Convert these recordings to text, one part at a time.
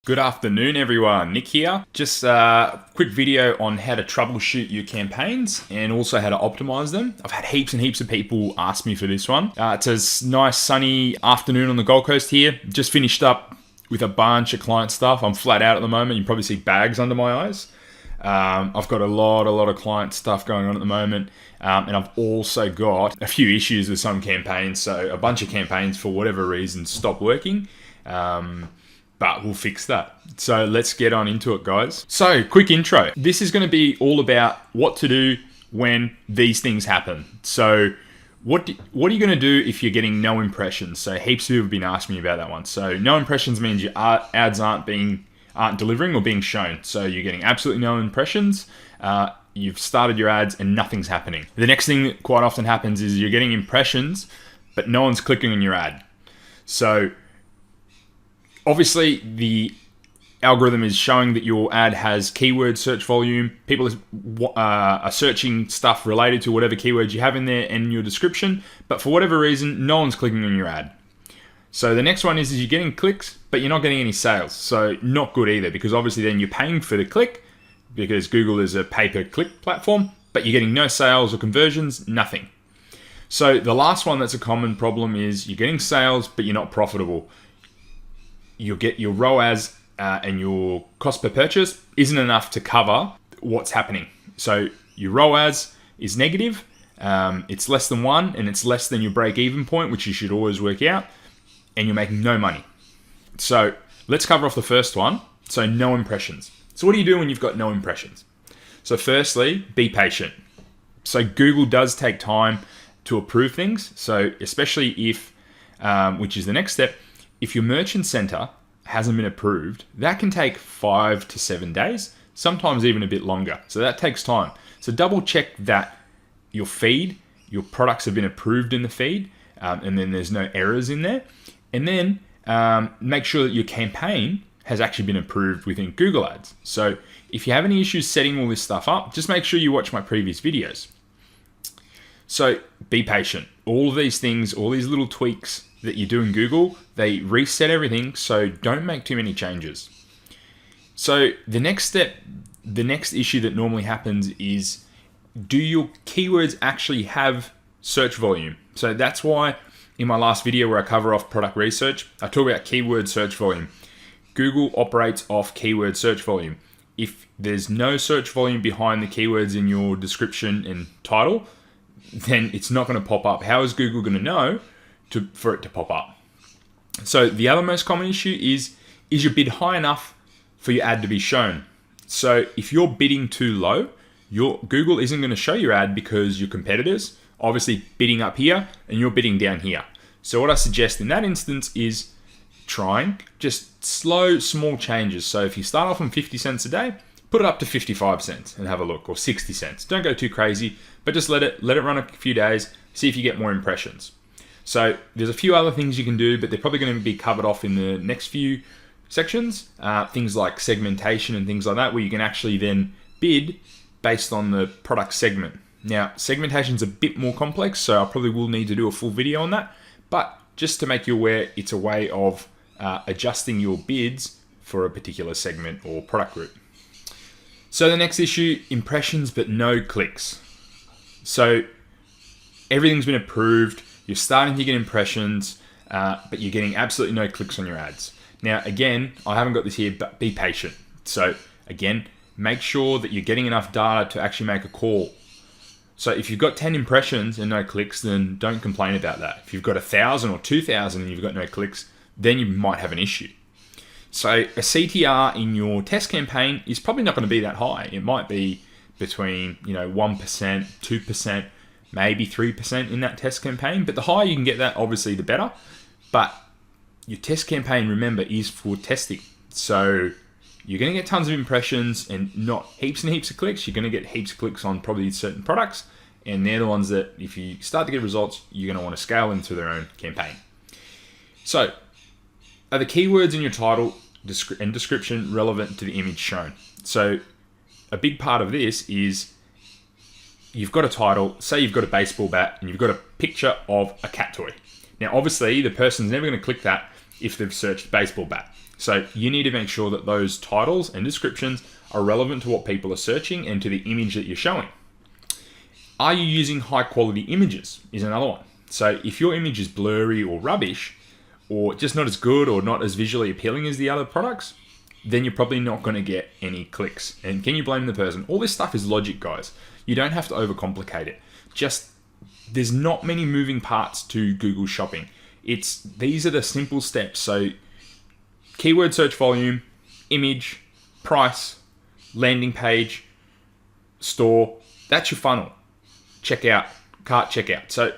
Good afternoon, everyone. Nick here. Just a quick video on how to troubleshoot your campaigns and also how to optimize them. I've had heaps and heaps of people ask me for this one. It's a nice sunny afternoon on the Gold Coast here. Just finished up with a bunch of client stuff. I'm flat out at the moment. You can probably see bags under my eyes. I've got a lot of client stuff going on at the moment. And I've also got a few issues with some campaigns. So a bunch of campaigns, for whatever reason, stopped working. But we'll fix that. So let's get on into it, guys. So quick intro. This is going to be all about what to do when these things happen. So what are you going to do if you're getting no impressions? So heaps of people have been asking me about that one. So no impressions means your ads aren't delivering or being shown. So you're getting absolutely no impressions. You've started your ads and nothing's happening. The next thing that quite often happens is you're getting impressions, but no one's clicking on your ad. So obviously, the algorithm is showing that your ad has keyword search volume. People are searching stuff related to whatever keywords you have in there and your description. But for whatever reason, no one's clicking on your ad. So the next one is you're getting clicks, but you're not getting any sales. So not good either, because obviously then you're paying for the click because Google is a pay-per-click platform, but you're getting no sales or conversions, nothing. So the last one that's a common problem is you're getting sales, but you're not profitable. You'll get your ROAS and your cost per purchase isn't enough to cover what's happening. So your ROAS is negative, it's less than 1, and it's less than your break-even point, which you should always work out, and you're making no money. So let's cover off the first one. So no impressions. So what do you do when you've got no impressions? So firstly, be patient. So Google does take time to approve things. So especially if, which is the next step, if your merchant center hasn't been approved, that can take 5 to 7 days, sometimes even a bit longer. So that takes time. So double check that your feed, your products have been approved in the feed, and then there's no errors in there. And then make sure that your campaign has actually been approved within Google Ads. So if you have any issues setting all this stuff up, just make sure you watch my previous videos. So be patient. All of these things, all these little tweaks that you do in Google, they reset everything, so don't make too many changes. So the next step, the next issue that normally happens is, do your keywords actually have search volume? So that's why in my last video where I cover off product research, I talk about keyword search volume. Google operates off keyword search volume. If there's no search volume behind the keywords in your description and title, then it's not going to pop up. How is Google going to know for it to pop up? So the other most common issue is your bid high enough for your ad to be shown? So if you're bidding too low, Google isn't going to show your ad because your competitors obviously bidding up here and you're bidding down here. So what I suggest in that instance is trying just slow, small changes. So if you start off on 50 cents a day, put it up to 55 cents and have a look, or 60 cents. Don't go too crazy, but just let it run a few days, see if you get more impressions. So there's a few other things you can do, but they're probably going to be covered off in the next few sections. Things like segmentation and things like that, where you can actually then bid based on the product segment. Now, segmentation is a bit more complex, so I probably will need to do a full video on that. But just to make you aware, it's a way of adjusting your bids for a particular segment or product group. So the next issue, impressions but no clicks. So everything's been approved. You're starting to get impressions, but you're getting absolutely no clicks on your ads. Now, again, I haven't got this here, but be patient. So again, make sure that you're getting enough data to actually make a call. So if you've got 10 impressions and no clicks, then don't complain about that. If you've got 1,000 or 2,000 and you've got no clicks, then you might have an issue. So a CTR in your test campaign is probably not going to be that high. It might be between 1%, 2%, maybe 3% in that test campaign. But the higher you can get that, obviously, the better. But your test campaign, remember, is for testing. So you're going to get tons of impressions and not heaps and heaps of clicks. You're going to get heaps of clicks on probably certain products. And they're the ones that, if you start to get results, you're going to want to scale into their own campaign. So are the keywords in your title and description relevant to the image shown? So a big part of this is you've got a title, say you've got a baseball bat and you've got a picture of a cat toy. Now, obviously, the person's never going to click that if they've searched baseball bat. So you need to make sure that those titles and descriptions are relevant to what people are searching and to the image that you're showing. Are you using high quality images is another one. So if your image is blurry or rubbish, or just not as good or not as visually appealing as the other products, then you're probably not going to get any clicks. And can you blame the person? All this stuff is logic, guys. You don't have to overcomplicate it. Just, there's not many moving parts to Google Shopping. These are the simple steps. So keyword search volume, image, price, landing page, store, that's your funnel. Checkout, cart checkout. So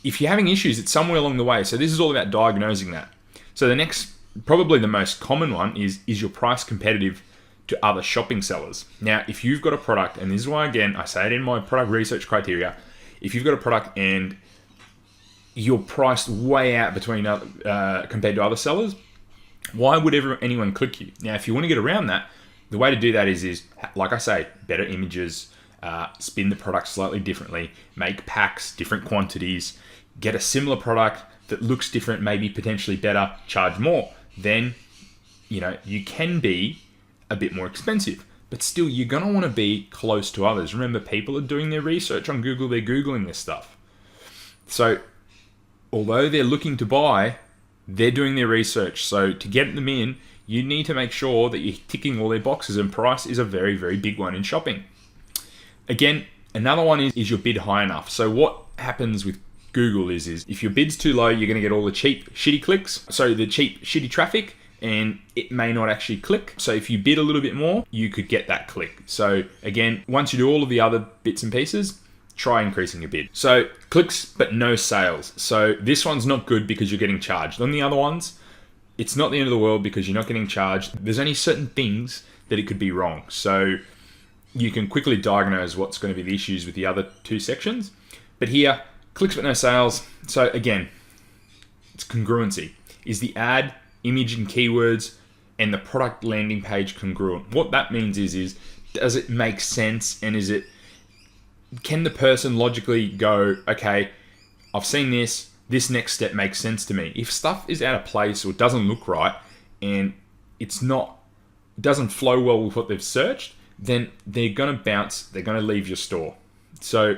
if you're having issues, it's somewhere along the way. So this is all about diagnosing that. So the next, probably the most common one is your price competitive to other shopping sellers? Now, if you've got a product, and this is why, again, I say it in my product research criteria, if you've got a product and you're priced way out between compared to other sellers, why would anyone click you? Now, if you want to get around that, the way to do that is like I say, better images, spin the product slightly differently, make packs, different quantities, get a similar product that looks different, maybe potentially better, charge more. Then, you can be a bit more expensive, but still you're going to want to be close to others. Remember, people are doing their research on Google, they're Googling this stuff. So although they're looking to buy, they're doing their research. So to get them in, you need to make sure that you're ticking all their boxes, and price is a very, very big one in shopping. Again, another one is your bid high enough. So what happens with Google is if your bid's too low, you're going to get all the cheap, shitty clicks. So the cheap, shitty traffic, and it may not actually click. So if you bid a little bit more, you could get that click. So again, once you do all of the other bits and pieces, try increasing your bid. So clicks, but no sales. So this one's not good because you're getting charged. On the other ones, it's not the end of the world because you're not getting charged. There's only certain things that it could be wrong. So you can quickly diagnose what's going to be the issues with the other two sections. But here, clicks but no sales. So again, it's congruency. Is the ad, image and keywords, and the product landing page congruent? What that means is does it make sense, and can the person logically go, okay, I've seen this next step makes sense to me. If stuff is out of place or doesn't look right and it doesn't flow well with what they've searched, then they're going to bounce, they're going to leave your store. So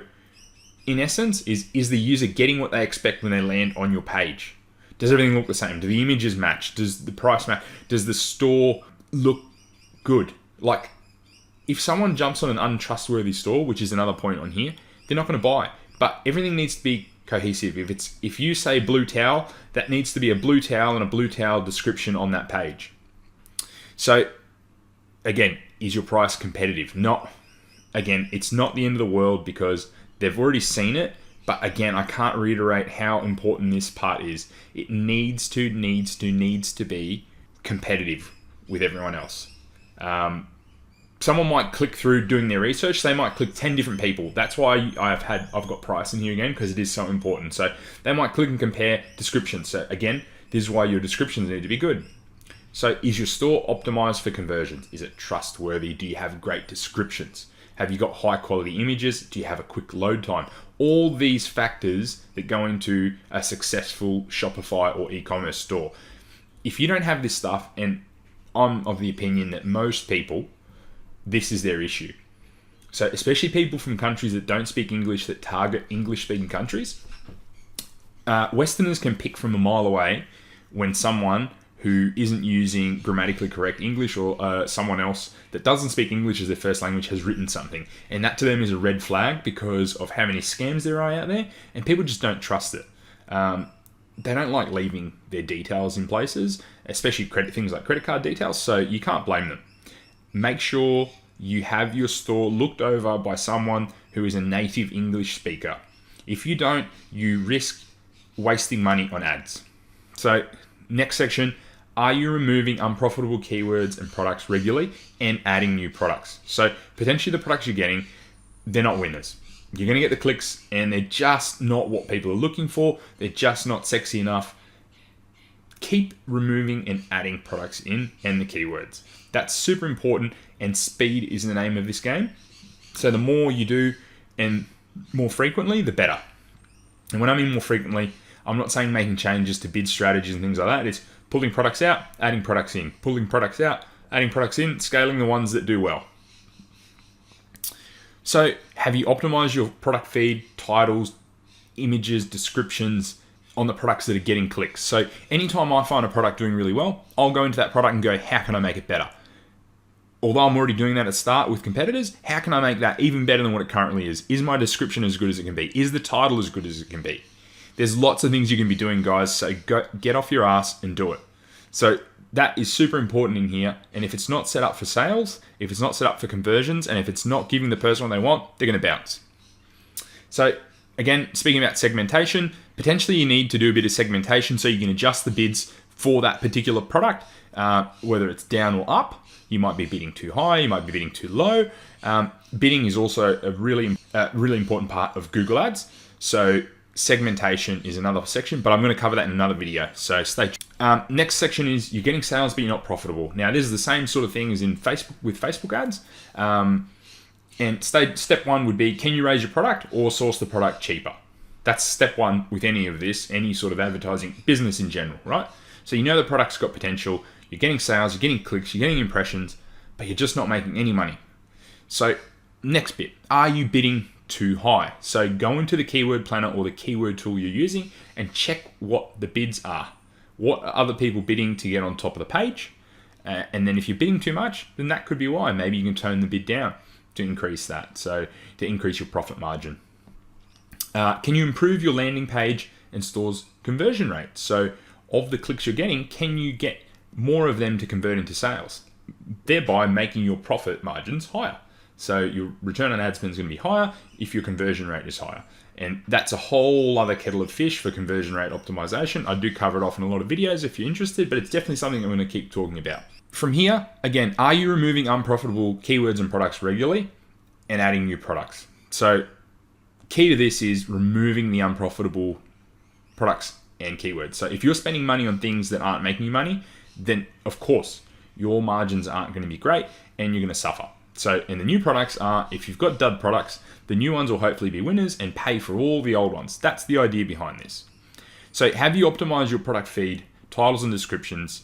in essence, is the user getting what they expect when they land on your page? Does everything look the same? Do the images match? Does the price match? Does the store look good? Like, if someone jumps on an untrustworthy store, which is another point on here, they're not going to buy. But everything needs to be cohesive. If you say blue towel, that needs to be a blue towel and a blue towel description on that page. So again, is your price competitive? It's not the end of the world because they've already seen it. But again, I can't reiterate how important this part is. It needs to be competitive with everyone else. Someone might click through doing their research. They might click 10 different people. That's why I've got price in here again, because it is so important. So they might click and compare descriptions. So again, this is why your descriptions need to be good. So is your store optimized for conversions? Is it trustworthy? Do you have great descriptions? Have you got high quality images? Do you have a quick load time? All these factors that go into a successful Shopify or e-commerce store. If you don't have this stuff, and I'm of the opinion that most people, this is their issue. So especially people from countries that don't speak English, that target English-speaking countries, Westerners can pick from a mile away when someone who isn't using grammatically correct English or someone else that doesn't speak English as their first language has written something. And that to them is a red flag because of how many scams there are out there, and people just don't trust it. They don't like leaving their details in places, especially things like credit card details, so you can't blame them. Make sure you have your store looked over by someone who is a native English speaker. If you don't, you risk wasting money on ads. So next section, are you removing unprofitable keywords and products regularly and adding new products? So potentially the products you're getting, they're not winners. You're going to get the clicks and they're just not what people are looking for. They're just not sexy enough. Keep removing and adding products in and the keywords. That's super important, and speed is the name of this game. So the more you do and more frequently, the better. And when I mean more frequently, I'm not saying making changes to bid strategies and things like that. It's Pulling products out, adding products in. Pulling products out, adding products in, scaling the ones that do well. So have you optimized your product feed, titles, images, descriptions on the products that are getting clicks? So anytime I find a product doing really well, I'll go into that product and go, how can I make it better? Although I'm already doing that at start with competitors, how can I make that even better than what it currently is? Is my description as good as it can be? Is the title as good as it can be? There's lots of things you can be doing, guys, so go get off your ass and do it. So that is super important in here, and if it's not set up for sales, if it's not set up for conversions, and if it's not giving the person what they want, they're going to bounce. So again, speaking about segmentation, potentially you need to do a bit of segmentation so you can adjust the bids for that particular product, whether it's down or up. You might be bidding too high, you might be bidding too low. Bidding is also a really important part of Google Ads. So segmentation is another section, but I'm going to cover that in another video, so stay tuned. Next section is you're getting sales but you're not profitable. Now this is the same sort of thing as in Facebook with Facebook ads. And step one would be, can you raise your product or source the product cheaper? That's step one with any of this, any sort of advertising, business in general, right? So you know the product's got potential, you're getting sales, you're getting clicks, you're getting impressions, but you're just not making any money. So next bit, are you bidding too high? So go into the keyword planner or the keyword tool you're using and check what the bids are. What are other people bidding to get on top of the page? And then if you're bidding too much, then that could be why. Maybe you can tone the bid down to increase that, so to increase your profit margin. Can you improve your landing page and store's conversion rate? So of the clicks you're getting, can you get more of them to convert into sales, thereby making your profit margins higher? So your return on ad spend is going to be higher if your conversion rate is higher. And that's a whole other kettle of fish for conversion rate optimization. I do cover it off in a lot of videos if you're interested, but it's definitely something I'm going to keep talking about. From here, again, are you removing unprofitable keywords and products regularly and adding new products? So key to this is removing the unprofitable products and keywords. So if you're spending money on things that aren't making you money, then of course your margins aren't going to be great and you're going to suffer. So, and the new products are, if you've got dud products, the new ones will hopefully be winners and pay for all the old ones. That's the idea behind this. So have you optimized your product feed, titles and descriptions,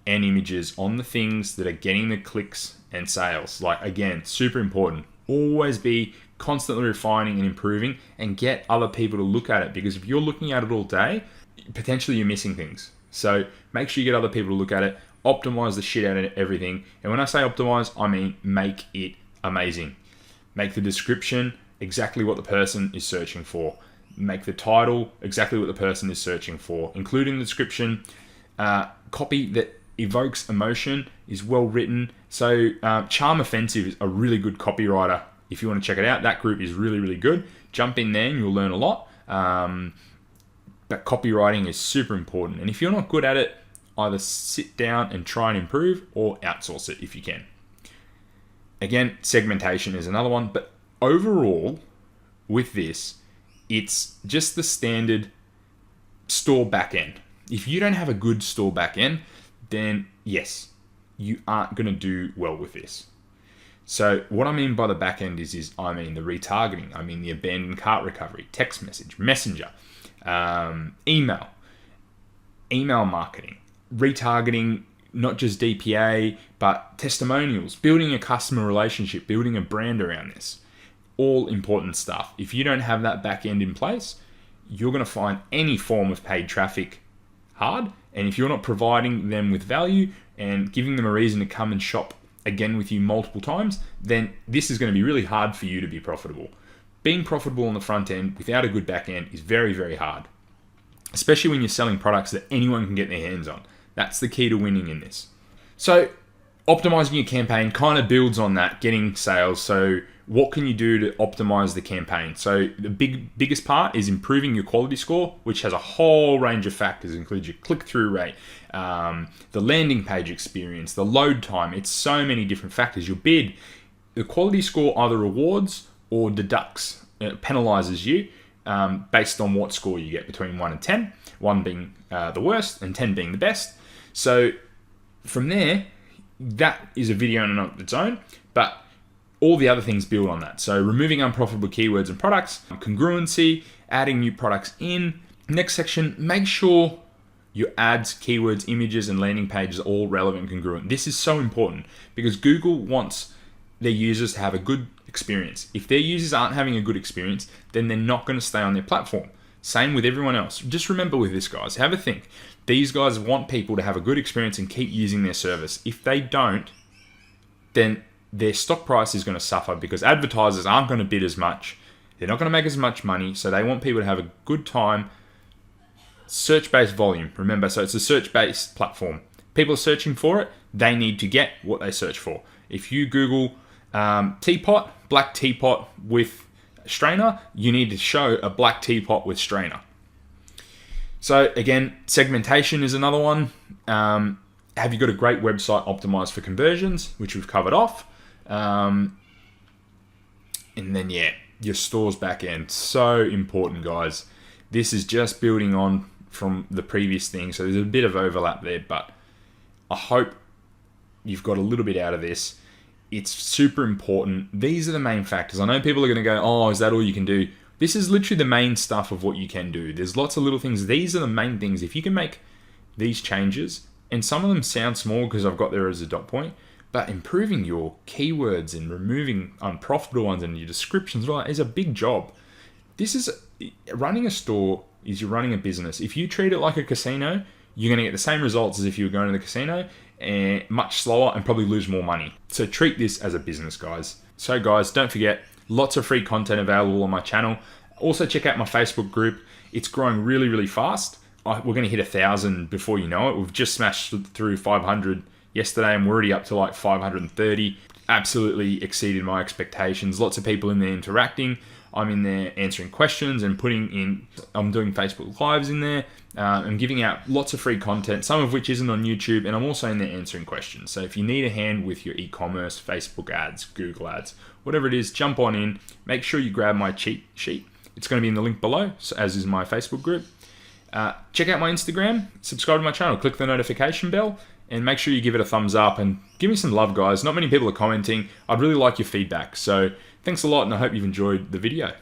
and images on the things that are getting the clicks and sales? Like, again, super important. Always be constantly refining and improving and get other people to look at it, because if you're looking at it all day, potentially you're missing things. So make sure you get other people to look at it. Optimize the shit out of everything. And when I say optimize, I mean make it amazing. Make the description exactly what the person is searching for. Make the title exactly what the person is searching for, including the description. Copy that evokes emotion is well written. So Charm Offensive is a really good copywriter. If you want to check it out, that group is really, really good. Jump in there and you'll learn a lot. But copywriting is super important. And if you're not good at it, either sit down and try and improve or outsource it if you can. Again, segmentation is another one, but overall with this, it's just the standard store backend. If you don't have a good store backend, then yes, you aren't going to do well with this. So what I mean by the backend is I mean the retargeting, I mean the abandoned cart recovery, text message, messenger, email marketing, retargeting, not just DPA, but testimonials, building a customer relationship, building a brand around this. All important stuff. If you don't have that back end in place, you're going to find any form of paid traffic hard. And if you're not providing them with value and giving them a reason to come and shop again with you multiple times, then this is going to be really hard for you to be profitable. Being profitable on the front end without a good back end is very, very hard, especially when you're selling products that anyone can get their hands on. That's the key to winning in this. So optimizing your campaign kind of builds on that, getting sales. So what can you do to optimize the campaign? So the biggest part is improving your quality score, which has a whole range of factors. It includes your click-through rate, the landing page experience, the load time. It's so many different factors. Your bid, the quality score either rewards or deducts, penalizes you based on what score you get between 1 and 10, 1 being the worst and 10 being the best. So from there, that is a video in and of its own, but all the other things build on that. So removing unprofitable keywords and products, congruency, adding new products in. Next section, make sure your ads, keywords, images, and landing pages are all relevant and congruent. This is so important because Google wants their users to have a good experience. If their users aren't having a good experience, then they're not going to stay on their platform. Same with everyone else. Just remember with this, guys, have a think. These guys want people to have a good experience and keep using their service. If they don't, then their stock price is going to suffer because advertisers aren't going to bid as much. They're not going to make as much money, so they want people to have a good time. Search-based volume, remember, so it's a search-based platform. People are searching for it, they need to get what they search for. If you Google teapot, black teapot with strainer, you need to show a black teapot with strainer. So again, segmentation is another one. Have you got a great website optimized for conversions, which we've covered off? And then, yeah, your store's back end. So important, guys. This is just building on from the previous thing. So there's a bit of overlap there, but I hope you've got a little bit out of this. It's super important. These are the main factors. I know people are going to go, oh, is that all you can do? This is literally the main stuff of what you can do. There's lots of little things. These are the main things. If you can make these changes, and some of them sound small because I've got there as a dot point, but improving your keywords and removing unprofitable ones and your descriptions all that is a big job. This is running a store is you're running a business. If you treat it like a casino, you're going to get the same results as if you were going to the casino, and much slower and probably lose more money. So treat this as a business, guys. So guys, don't forget, lots of free content available on my channel. Also check out my Facebook group. It's growing really, really fast. We're going to hit 1,000 before you know it. We've just smashed through 500 yesterday and we're already up to like 530. Absolutely exceeded my expectations. Lots of people in there interacting. I'm in there answering questions and I'm doing Facebook Lives in there. I'm giving out lots of free content, some of which isn't on YouTube, and I'm also in there answering questions. So if you need a hand with your e-commerce, Facebook ads, Google ads, whatever it is, jump on in. Make sure you grab my cheat sheet. It's going to be in the link below, as is my Facebook group. Check out my Instagram, subscribe to my channel, click the notification bell, and make sure you give it a thumbs up and give me some love, guys. Not many people are commenting. I'd really like your feedback. So thanks a lot, and I hope you've enjoyed the video.